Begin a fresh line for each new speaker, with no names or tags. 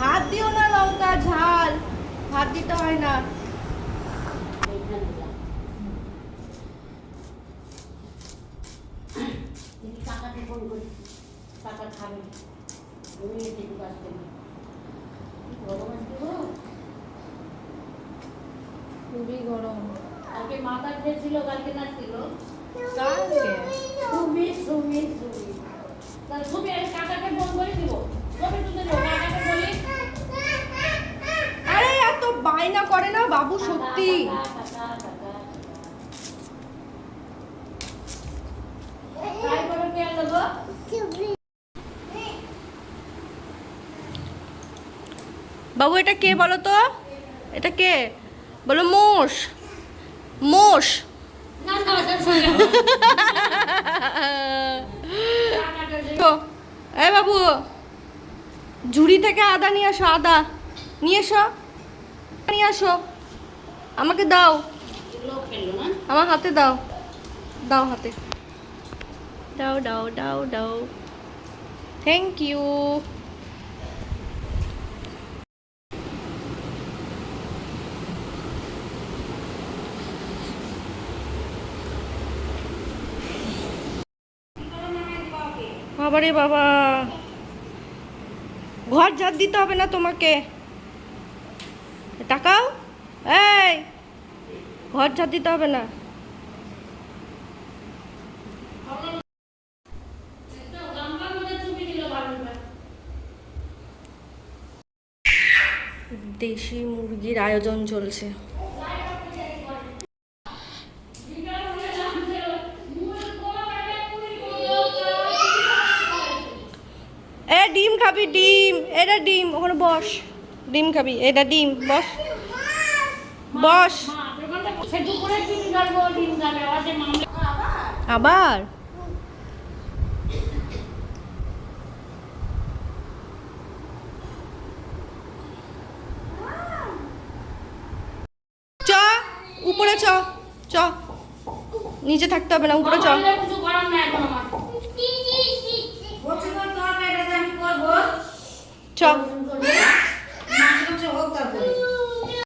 হাত দিও না, লঙ্কা ঝাল হাত দিতে হয় না। খুবই গরম।
কালকে মাথার ছিল, কালকে না ছিল
আরে এত বায়না করে না বাবু, সত্যি। বাবু এটা কে বলো তো? এটা কে বলো? মোষ। মোষ। এই বাবু, ঝুড়ি থেকে আদা নিয়ে আসো, আদা নিয়ে এসো, নিয়ে আসো, আমাকে দাও, আমার হাতে দাও, দাও হাতে, দাও দাও দাও দাও, থ্যাংক ইউ। বাবারে বাবা, ঘর ঝাড় দিতে হবে না তোমাকে, তাকাও, এই ঘর ঝাড় দিতে হবে না। দেশি মুরগির আয়োজন চলছে। এ ডিম খাবি? ডিম, এটা ডিম, ওখানে বস, ডিম খাবি, এটা ডিম, বস বস। আবার চ, উপরে চ, চ, নিচে থাকতে হবে না, উপরে চ। চ।